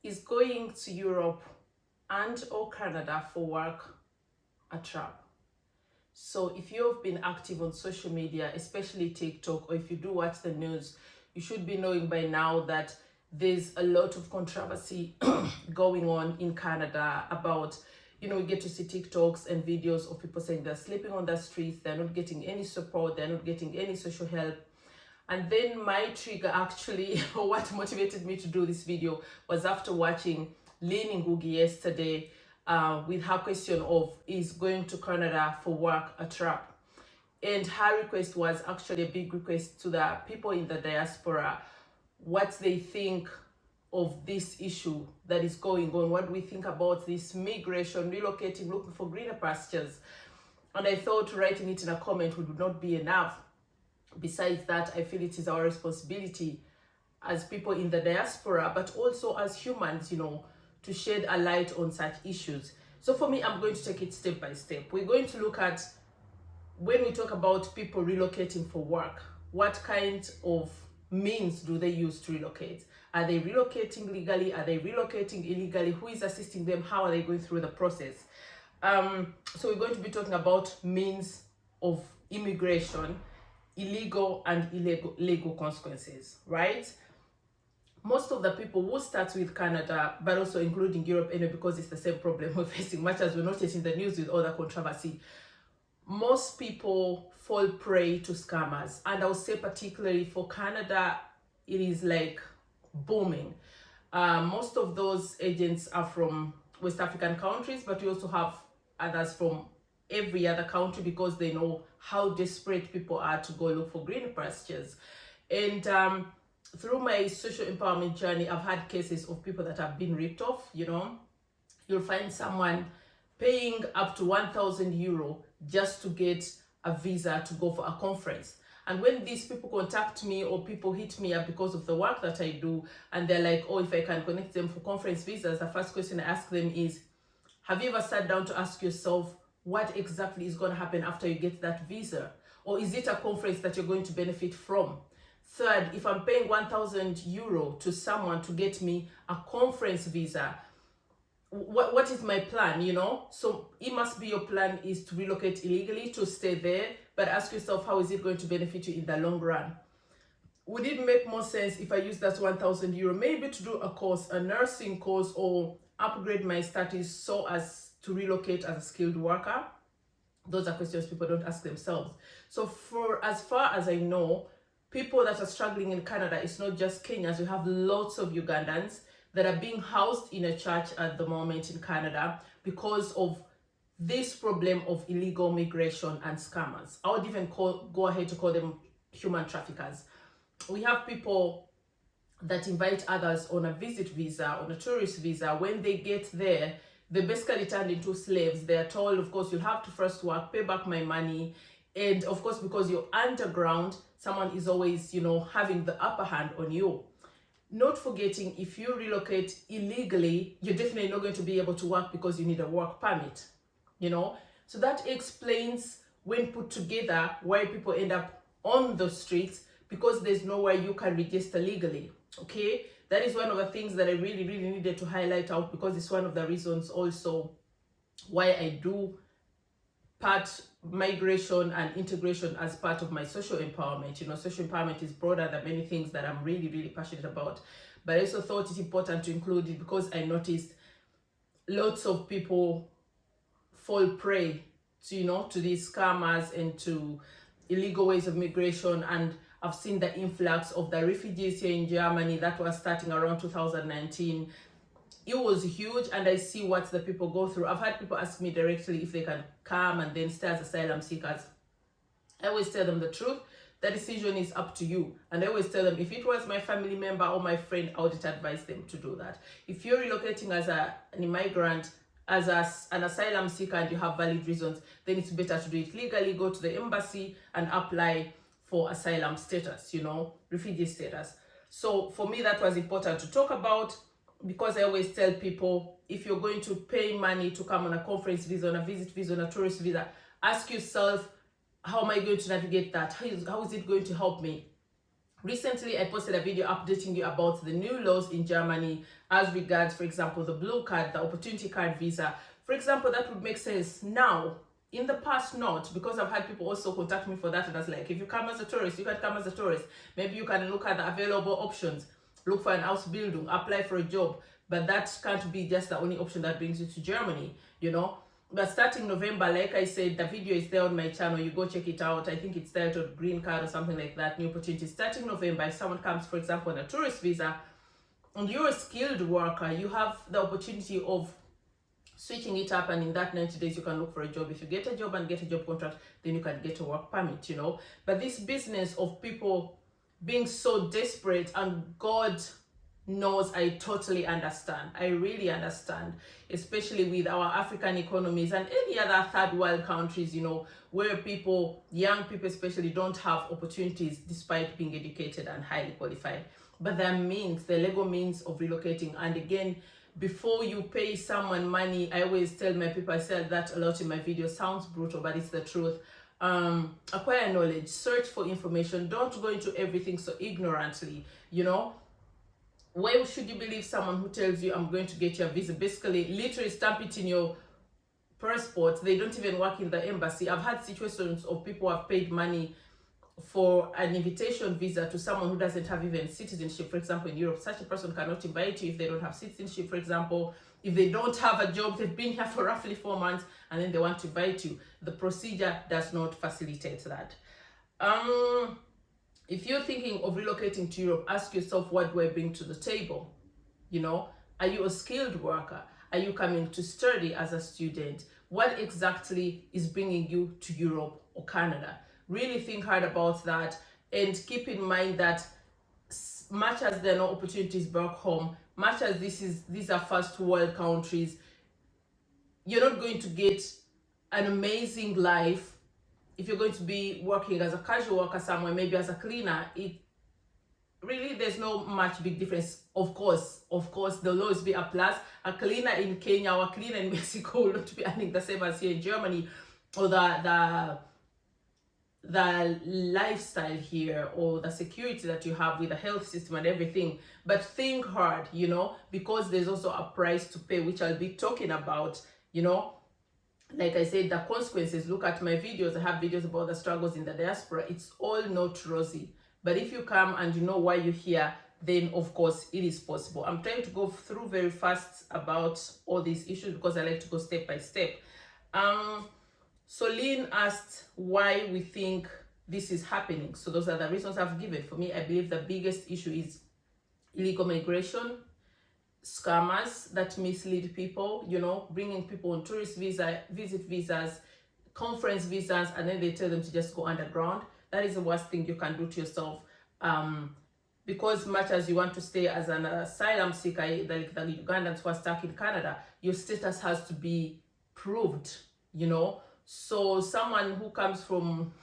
Is going to Europe and or Canada for work a trap? So if you've been active on social media, especially TikTok, or if you do watch the news, you should be knowing by now that there's a lot of controversy going on in Canada about, you get to see TikToks and videos of people saying they're sleeping on the streets, they're not getting any support, they're not getting any social help. And then my trigger actually, or what motivated me to do this video, was after watching Lynnngugi yesterday with her question of, is going to Canada for work a trap? And her request was actually a big request to the people in the diaspora, what they think of this issue that is going on. What do we think about this migration, relocating, looking for greener pastures? And I thought writing it in a comment would not be enough. Besides that, I feel it is our responsibility as people in the diaspora, but also as humans, to shed a light on such issues. So for me, I'm going to take it step by step. We're going to look at, when we talk about people relocating for work, what kind of means do they use to relocate? Are they relocating legally? Are they relocating illegally? Who is assisting them? How are they going through the process? So we're going to be talking about means of immigration, illegal and legal consequences, right? Most of the people who start with Canada, but also including Europe, because it's the same problem we're facing, much as we're noticing the news with all the controversy, most people fall prey to scammers. And I'll say particularly for Canada, it is like booming. Most of those agents are from West African countries, but we also have others from every other country, because they know how desperate people are to go look for greener pastures. And through my social empowerment journey, I've had cases of people that have been ripped off. You'll find someone paying up to 1,000 euro just to get a visa to go for a conference. And when these people contact me, or people hit me up because of the work that I do, and they're like, oh, if I can connect them for conference visas, the first question I ask them is, have you ever sat down to ask yourself what exactly is going to happen after you get that visa? Or is it a conference that you're going to benefit from? Third, if I'm paying 1,000 euro to someone to get me a conference visa, what is my plan, So it must be your plan is to relocate illegally, to stay there, but ask yourself, how is it going to benefit you in the long run? Would it make more sense if I use that 1,000 euro maybe to do a course, a nursing course, or upgrade my status so as to relocate as a skilled worker? Those are questions people don't ask themselves. So for as far as I know, people that are struggling in Canada, it's not just Kenyans. We have lots of Ugandans that are being housed in a church at the moment in Canada because of this problem of illegal migration and scammers. I would even go ahead to call them human traffickers. We have people that invite others on a visit visa, on a tourist visa. When they get there, they basically turn into slaves. They are told, of course, you'll have to first work, pay back my money. And of course, because you're underground, someone is always, having the upper hand on you. Not forgetting, if you relocate illegally, you're definitely not going to be able to work because you need a work permit, So that explains, when put together, why people end up on the streets, because there's nowhere you can register legally, okay? That is one of the things that I really, really needed to highlight out, because it's one of the reasons also why I do part migration and integration as part of my social empowerment. Social empowerment is broader than many things that I'm really, really passionate about. But I also thought it important to include it because I noticed lots of people fall prey to these scammers and to illegal ways of migration. And I've seen the influx of the refugees here in Germany that was starting around 2019. It was huge, and I see what the people go through. I've had people ask me directly if they can come and then stay as asylum seekers. I always tell them the truth. The decision is up to you. And I always tell them, if it was my family member or my friend, I wouldn't advise them to do that. If you're relocating as an immigrant, as an asylum seeker, and you have valid reasons, then it's better to do it legally. Go to the embassy and apply for asylum status, refugee status. So for me, that was important to talk about, because I always tell people, if you're going to pay money to come on a conference visa, on a visit visa, on a tourist visa, ask yourself, how am I going to navigate that? How is it going to help me? Recently, I posted a video updating you about the new laws in Germany as regards, for example, the blue card, the opportunity card visa. For example, that would make sense now. In the past, not, because I've had people also contact me for that, and that's like, if you come as a tourist, you can come as a tourist. Maybe you can look at the available options, look for an Ausbildung, apply for a job, but that can't be just the only option that brings you to Germany, you know. But starting November, like I said, the video is there on my channel. You go check it out. I think it's titled Green Card or something like that. New opportunities. Starting November, if someone comes, for example, on a tourist visa, and you're a skilled worker, you have the opportunity of switching it up, and in that 90 days you can look for a job. If you get a job and get a job contract, then you can get a work permit, you know. But this business of people being so desperate, and God knows, I totally understand. I really understand, especially with our African economies and any other third world countries, you know, where people, young people especially, don't have opportunities despite being educated and highly qualified. But there are means, the legal means of relocating. And again, before you pay someone money, I always tell my people, I said that a lot in my video, sounds brutal, but it's the truth. Acquire knowledge, search for information, don't go into everything so ignorantly, you know. Why should you believe someone who tells you, I'm going to get your visa? Basically, literally stamp it in your passport. They don't even work in the embassy. I've had situations of people who have paid money for an invitation visa to someone who doesn't have even citizenship. For example, in Europe, such a person cannot invite you if they don't have citizenship. For example, if they don't have a job, they've been here for roughly 4 months, and then they want to invite you. The procedure does not facilitate that. If you're thinking of relocating to Europe, ask yourself, what do I bring to the table? You know, are you a skilled worker? Are you coming to study as a student? What exactly is bringing you to Europe or Canada? Really think hard about that, and keep in mind that much as there are no opportunities back home, much as these are first world countries, you're not going to get an amazing life if you're going to be working as a casual worker somewhere, maybe as a cleaner. It really, there's no much big difference. Of course, there'll always be a plus. A cleaner in Kenya or a cleaner in Mexico will not be earning the same as here in Germany, or the lifestyle here, or the security that you have with the health system and everything. But think hard, you know, because there's also a price to pay, which I'll be talking about, you know. Like I said, the consequences. Look at my videos. I have videos about the struggles in the diaspora. It's all not rosy. But if you come and you know why you're here, then of course it is possible. I'm trying to go through very fast about all these issues because I like to go step by step. So Lynn asked why we think this is happening. So those are the reasons I've given. For me, I believe the biggest issue is illegal migration, scammers that mislead people, you know, bringing people on tourist visa, visit visas, conference visas, and then they tell them to just go underground. That is the worst thing you can do to yourself. Because much as you want to stay as an asylum seeker, like the Ugandans who are stuck in Canada, your status has to be proved, you know. So someone who comes from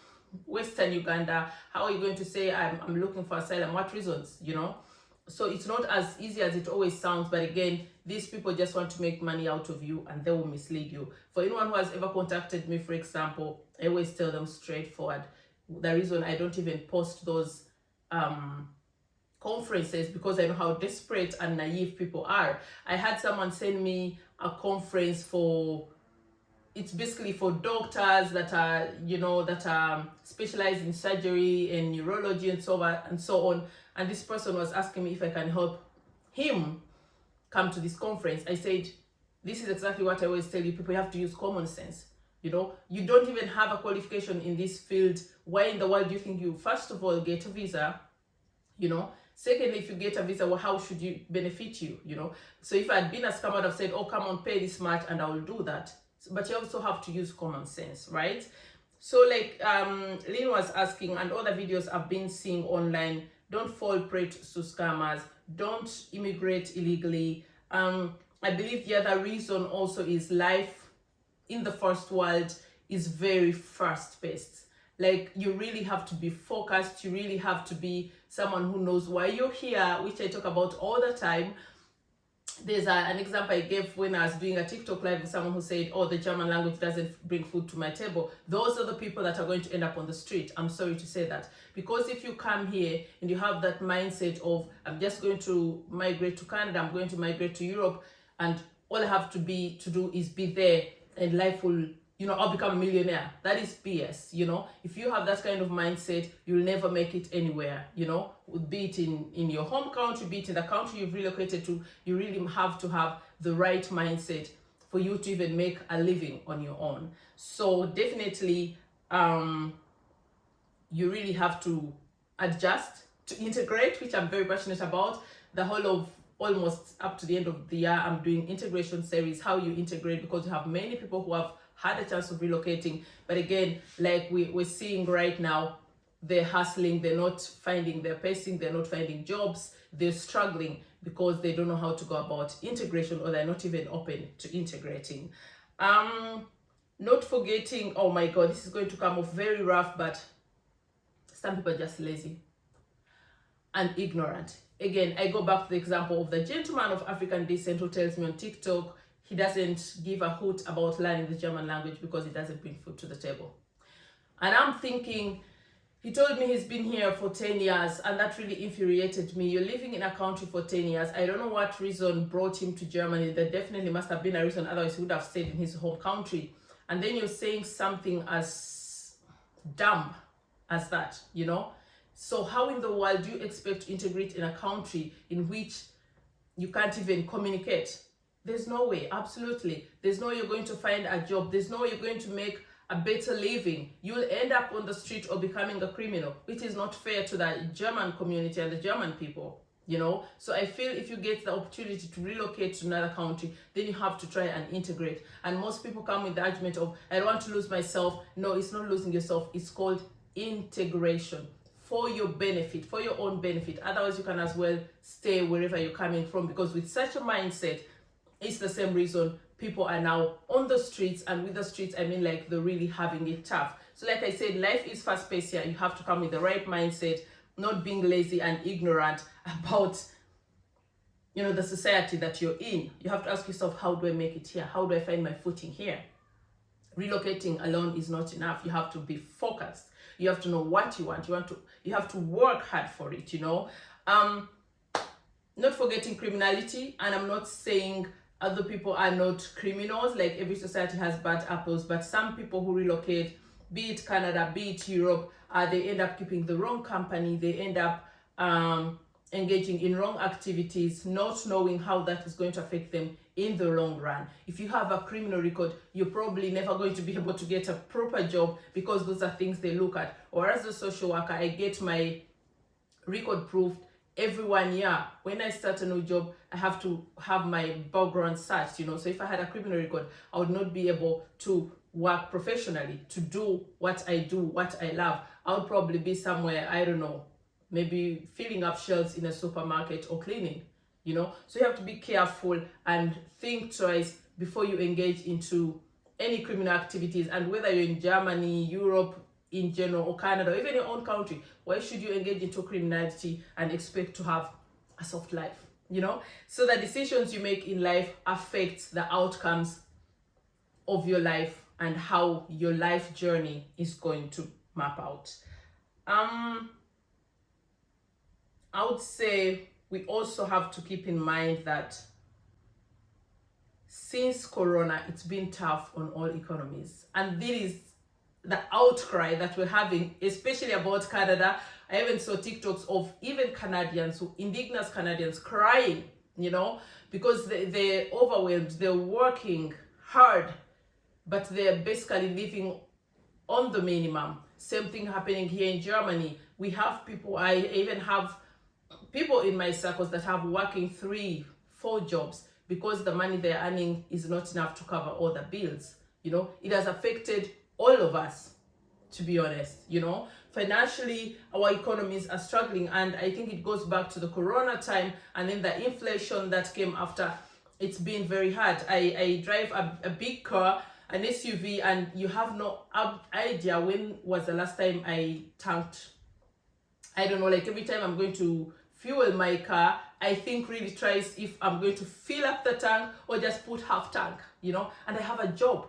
Western Uganda, how are you going to say, I'm looking for asylum? What reasons, you know? So it's not as easy as it always sounds. But again, these people just want to make money out of you, and they will mislead you. For anyone who has ever contacted me, for example, I always tell them straightforward. The reason I don't even post those conferences, because I know how desperate and naive people are. I had someone send me a conference for, it's basically for doctors that are, you know, that are specialized in surgery and neurology and so on. And this person was asking me if I can help him come to this conference. I said, this is exactly what I always tell you, people. You have to use common sense. You know, you don't even have a qualification in this field. Why in the world do you think you, first of all, get a visa? You know, secondly, if you get a visa, well, how should you benefit you? You know, so if I'd been a scammer, I'd have said, oh, come on, pay this much and I will do that. But you also have to use common sense, right? So like Lynn was asking, and all the videos I've been seeing online, don't fall prey to scammers, don't immigrate illegally. I believe the other reason also is life in the first world is very fast-paced. Like, you really have to be focused, you really have to be someone who knows why you're here, which I talk about all the time. there's an example I gave when I was doing a TikTok live with someone who said, oh, the German language doesn't bring food to my table. Those are the people that are going to end up on the street. I'm sorry to say that. Because if you come here and you have that mindset of, I'm just going to migrate to Canada, I'm going to migrate to Europe, and all I have to do is be there, and life will, I'll become a millionaire. That is BS, If you have that kind of mindset, you'll never make it anywhere, Be it in your home country, be it in the country you've relocated to. You really have to have the right mindset for you to even make a living on your own. So definitely, you really have to adjust, to integrate, which I'm very passionate about. The whole of almost up to the end of the year, I'm doing integration series, how you integrate, because you have many people who have had a chance of relocating, but again, like we're seeing right now, they're hustling, they're not finding their pacing, they're not finding jobs, they're struggling because they don't know how to go about integration, or they're not even open to integrating. Not forgetting, oh my god, this is going to come off very rough, but some people are just lazy and ignorant. Again, I go back to the example of the gentleman of African descent who tells me on TikTok he doesn't give a hoot about learning the German language because it doesn't bring food to the table. And I'm thinking, he told me he's been here for 10 years, and that really infuriated me. You're living in a country for 10 years. I don't know what reason brought him to Germany. There definitely must have been a reason, otherwise he would have stayed in his home country. And then you're saying something as dumb as that, So how in the world do you expect to integrate in a country in which you can't even communicate? There's no way, absolutely. There's no way you're going to find a job. There's no way you're going to make a better living. You'll end up on the street or becoming a criminal, which is not fair to the German community and the German people, So I feel if you get the opportunity to relocate to another country, then you have to try and integrate. And most people come with the argument of, I don't want to lose myself. No, it's not losing yourself. It's called integration. For your benefit, for your own benefit. Otherwise, you can as well stay wherever you're coming from, because with such a mindset, it's the same reason people are now on the streets. And with the streets, I mean like they're really having it tough. So like I said, life is fast-paced here. You have to come with the right mindset, not being lazy and ignorant about, the society that you're in. You have to ask yourself, how do I make it here? How do I find my footing here? Relocating alone is not enough. You have to be focused. You have to know what you want. You have to work hard for it, Not forgetting criminality, and I'm not saying other people are not criminals. Like every society has bad apples, but some people who relocate, be it Canada, be it Europe, they end up keeping the wrong company. They end up engaging in wrong activities, not knowing how that is going to affect them in the long run. If you have a criminal record, you're probably never going to be able to get a proper job, because those are things they look at. Or as a social worker, I get my record proved every 1 year. When I start a new job, I have to have my background searched, So if I had a criminal record, I would not be able to work professionally, to do what I do, what I love. I would probably be somewhere, I don't know, maybe filling up shelves in a supermarket or cleaning, So you have to be careful and think twice before you engage into any criminal activities. And whether you're in Germany, Europe in general, or Canada, or even your own country, why should you engage into criminality and expect to have a soft life, So the decisions you make in life affect the outcomes of your life and how your life journey is going to map out. I would say we also have to keep in mind that since Corona, it's been tough on all economies. And this is the outcry that we're having, especially about Canada. I even saw TikToks of even Canadians, indigenous Canadians, crying, because they're overwhelmed, they're working hard, but they're basically living on the minimum. Same thing happening here in Germany. We have people, I even have people in my circles that have working 3-4 jobs because the money they're earning is not enough to cover all the bills. It has affected all of us, to be honest. Financially, our economies are struggling, and I think it goes back to the Corona time and then the inflation that came after. It's been very hard. I drive a big car, an SUV, and you have no idea when was the last time I tanked. I don't know, like every time I'm going to fuel my car, I think really twice if I'm going to fill up the tank or just put half tank, you know, and I have a job.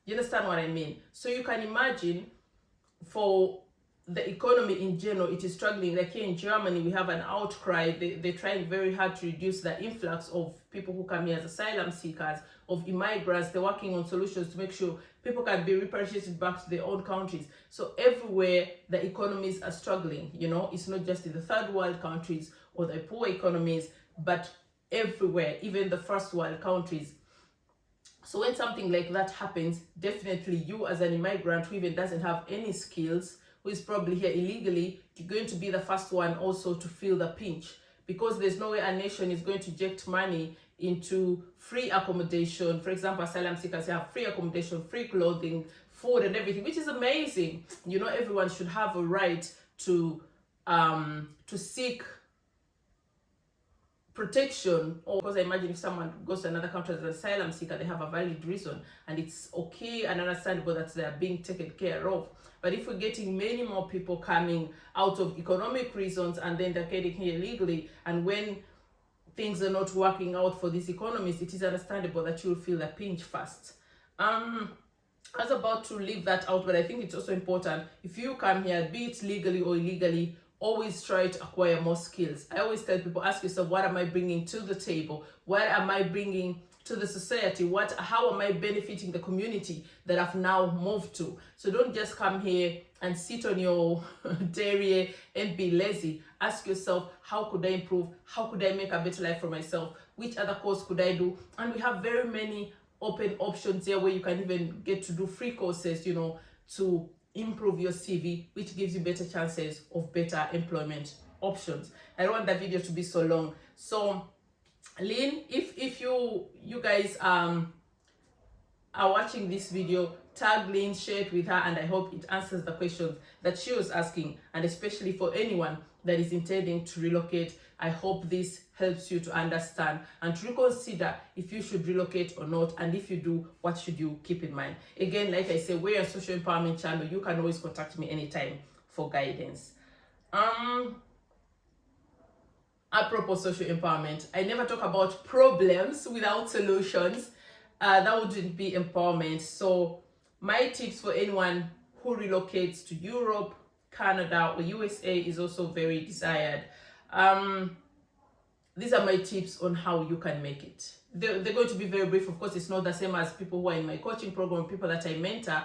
You understand what I mean? So you can imagine for the economy in general, it is struggling. Like here in Germany, we have an outcry. They're trying very hard to reduce the influx of people who come here as asylum seekers, of immigrants. They're working on solutions to make sure people can be repatriated back to their own countries. So everywhere the economies are struggling, you know, it's not just in the third world countries or the poor economies, but everywhere, even the first world countries. So when something like that happens, definitely you as an immigrant who even doesn't have any skills, who is probably here illegally, you're going to be the first one also to feel the pinch, because there's no way a nation is going to inject money into free accommodation. For example, asylum seekers have free accommodation, free clothing, food and everything, which is amazing. You know, everyone should have a right to seek protection. Or because I imagine if someone goes to another country as an asylum seeker, they have a valid reason and it's okay and understandable that they are being taken care of. But if we're getting many more people coming out of economic reasons and then they're getting here illegally, and when things are not working out for these economies, it is understandable that you'll feel a pinch first. I was about to leave that out, but I think it's also important. If you come here, be it legally or illegally, always try to acquire more skills. I always tell people, ask yourself, what am I bringing to the table? What am I bringing to the society? How am I benefiting the community that I've now moved to? So don't just come here and sit on your derriere and be lazy. Ask yourself, how could I improve? How could I make a better life for myself? Which other course could I do? And we have very many open options here where you can even get to do free courses, you know, to improve your CV, which gives you better chances of better employment options. I don't want that video to be so long. So Lynn, if you guys are watching this video, tag Lynn, share it with her, and I hope it answers the questions that she was asking. And especially for anyone that is intending to relocate, I hope this helps you to understand and to reconsider if you should relocate or not, and if you do, what should you keep in mind. Again, like I said, we're a social empowerment channel. You can always contact me anytime for guidance. Apropos social empowerment, I never talk about problems without solutions. That wouldn't be empowerment. So my tips for anyone who relocates to Europe, Canada, or USA is also very desired. These are my tips on how you can make it. They're going to be very brief. Of course, it's not the same as people who are in my coaching program, people that I mentor,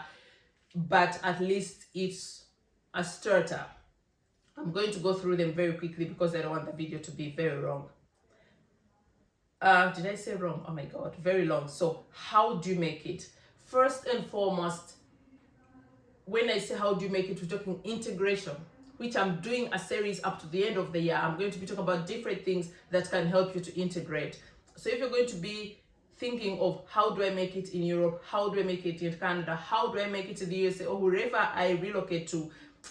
but at least it's a starter. I'm going to go through them very quickly because I don't want the video to be very long. Did I say wrong? Oh my God, very long. So how do you make it? First and foremost, when I say how do you make it, we're talking integration, which I'm doing a series up to the end of the year. I'm going to be talking about different things that can help you to integrate. So if you're going to be thinking of how do I make it in Europe, how do I make it in Canada, how do I make it in the USA, or wherever I relocate to,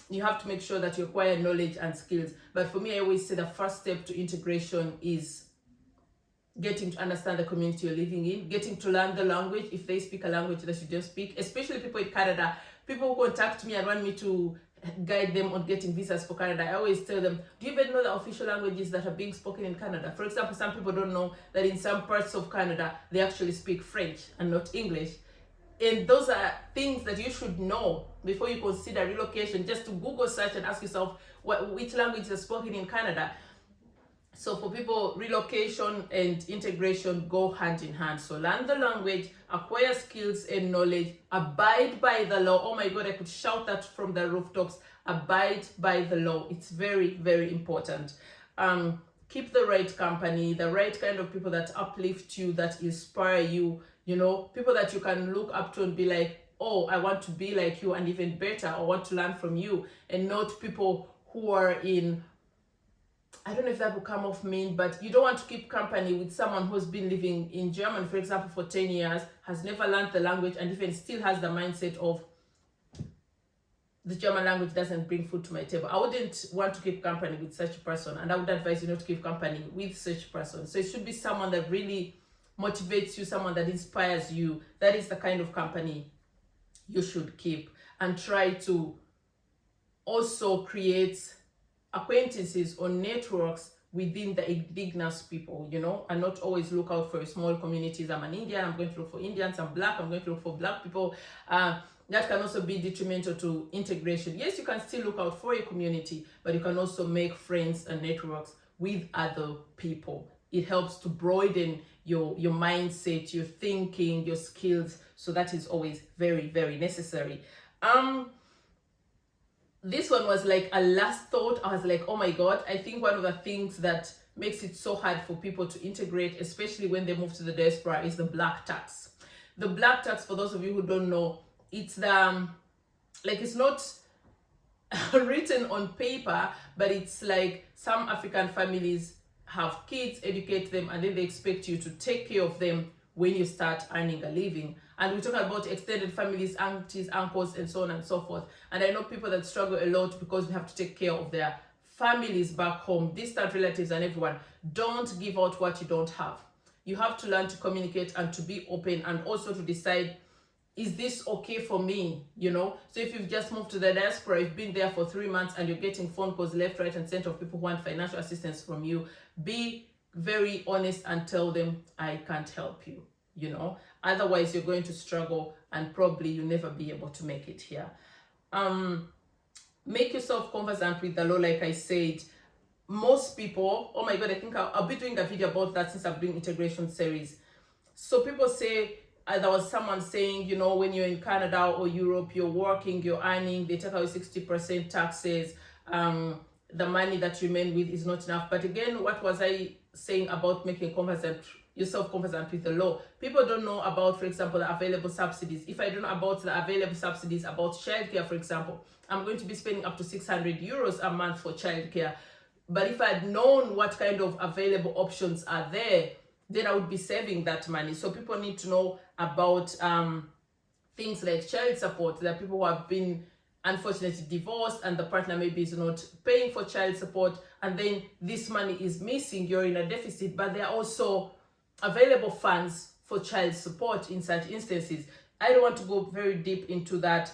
you have to make sure that you acquire knowledge and skills. But for me, I always say the first step to integration is getting to understand the community you're living in, getting to learn the language if they speak a language that you don't speak, especially people in Canada. People who contact me and want me to guide them on getting visas for Canada. I always tell them, do you even know the official languages that are being spoken in Canada? For example, some people don't know that in some parts of Canada, they actually speak French and not English. And those are things that you should know before you consider relocation. Just to Google search and ask yourself which languages are spoken in Canada. So for people, relocation and integration go hand in hand. So learn the language, acquire skills and knowledge, abide by the law. Oh my God, I could shout that from the rooftops. Abide by the law. It's very, very important. Keep the right company, the right kind of people that uplift you, that inspire you, you know, people that you can look up to and be like, oh, I want to be like you and even better, or want to learn from you, and not people who are in, I don't know if that will come off mean, but you don't want to keep company with someone who's been living in Germany, for example, for 10 years, has never learned the language, and even still has the mindset of the German language doesn't bring food to my table. I wouldn't want to keep company with such a person, and I would advise you not to keep company with such a person. So it should be someone that really motivates you, someone that inspires you. That is the kind of company you should keep, and try to also create acquaintances or networks within the indigenous people, you know, and not always look out for small communities. I'm an Indian, I'm going to look for Indians. I'm black, I'm going to look for black people. That can also be detrimental to integration. Yes, you can still look out for a community, but you can also make friends and networks with other people. It helps to broaden your mindset, your thinking, your skills. So that is always very, very necessary. This one was like a last thought. I was like, oh my God, I think one of the things that makes it so hard for people to integrate, especially when they move to the diaspora, is the black tax. The black tax, for those of you who don't know, it's the, like, it's not written on paper, but it's like some African families have kids, educate them, and then they expect you to take care of them when you start earning a living. And we talk about extended families, aunties, uncles, and so on and so forth. And I know people that struggle a lot because they have to take care of their families back home, distant relatives and everyone. Don't give out what you don't have. You have to learn to communicate and to be open, and also to decide, is this okay for me, you know? So if you've just moved to the diaspora, you've been there for 3 months and you're getting phone calls left, right, and center of people who want financial assistance from you, be very honest and tell them, I can't help you, you know? Otherwise, you're going to struggle and probably you'll never be able to make it here. Make yourself conversant with the law, like I said. Most people, oh my God, I think I'll be doing a video about that since I'm doing integration series. So people say, there was someone saying, you know, when you're in Canada or Europe, you're working, you're earning, they take away 60% taxes, the money that you remain with is not enough. But again, what was I saying about making yourself conversant with the law? People don't know about, for example, the available subsidies. If I don't know about the available subsidies about childcare, for example, I'm going to be spending up to 600 euros a month for childcare. But if I'd known what kind of available options are there, then I would be saving that money. So people need to know about things like child support. There are people who have been unfortunately divorced and the partner maybe is not paying for child support, and then this money is missing, you're in a deficit, but there are also available funds for child support in such instances. I don't want to go very deep into that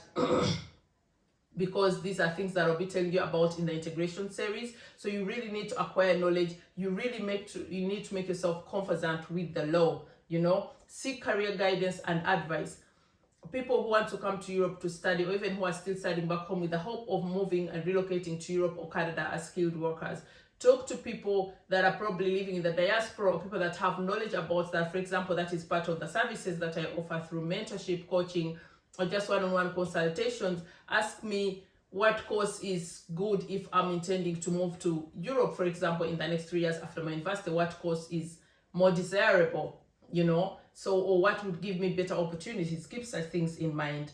because these are things that I'll be telling you about in the integration series. So you really need to acquire knowledge. You need to make yourself conversant with the law, you know. Seek career guidance and advice. People who want to come to Europe to study, or even who are still studying back home with the hope of moving and relocating to Europe or Canada as skilled workers. Talk to people that are probably living in the diaspora, or people that have knowledge about that. For example, that is part of the services that I offer through mentorship, coaching, or just one-on-one consultations. Ask me what course is good if I'm intending to move to Europe, for example, in the next 3 years after my university. What course is more desirable, you know? So, or what would give me better opportunities? Keep such things in mind.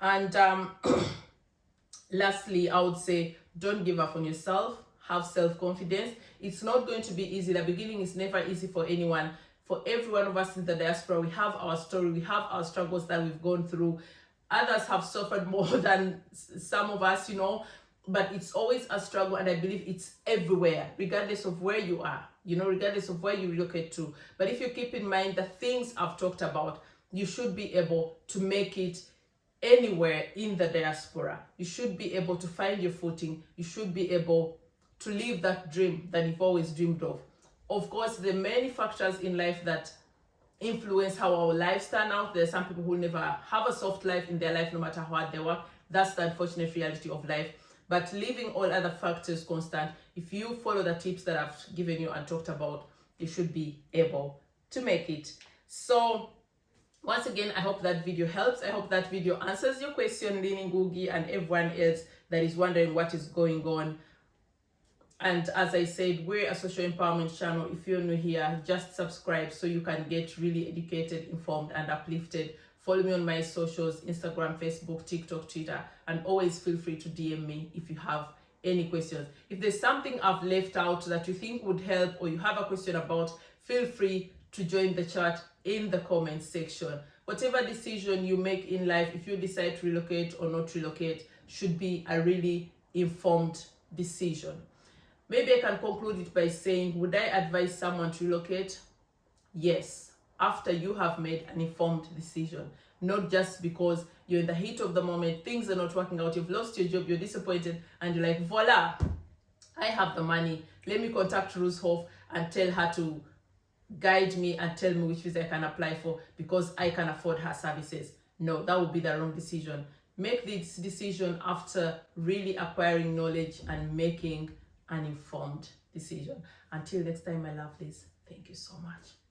And lastly, I would say, don't give up on yourself. Have self-confidence. It's not going to be easy. The beginning is never easy for anyone. For every one of us in the diaspora, we have our story, we have our struggles that we've gone through. Others have suffered more than some of us, you know, but it's always a struggle, and I believe it's everywhere, regardless of where you are, you know, regardless of where you relocate to. But if you keep in mind the things I've talked about, you should be able to make it anywhere in the diaspora. You should be able to find your footing. You should be able to live that dream that you've always dreamed of. Of course, there are many factors in life that influence how our lives turn out. There are some people who never have a soft life in their life, no matter how hard they work. That's the unfortunate reality of life. But leaving all other factors constant, if you follow the tips that I've given you and talked about, you should be able to make it. So once again, I hope that video helps. I hope that video answers your question, lynnngugi, and everyone else that is wondering what is going on. And as I said, we're a social empowerment channel. If you're new here, just subscribe so you can get really educated, informed, and uplifted. Follow me on my socials, Instagram, Facebook, TikTok, Twitter, and always feel free to DM me if you have any questions. If there's something I've left out that you think would help, or you have a question about, feel free to join the chat in the comments section. Whatever decision you make in life, if you decide to relocate or not relocate, should be a really informed decision. Maybe I can conclude it by saying, would I advise someone to relocate? Yes, after you have made an informed decision, not just because you're in the heat of the moment, things are not working out, you've lost your job, you're disappointed, and you're like, voila, I have the money, let me contact Ruzhoff and tell her to guide me and tell me which visa I can apply for because I can afford her services. No, that would be the wrong decision. Make this decision after really acquiring knowledge and making an informed decision. Until next time, my lovelies, thank you so much.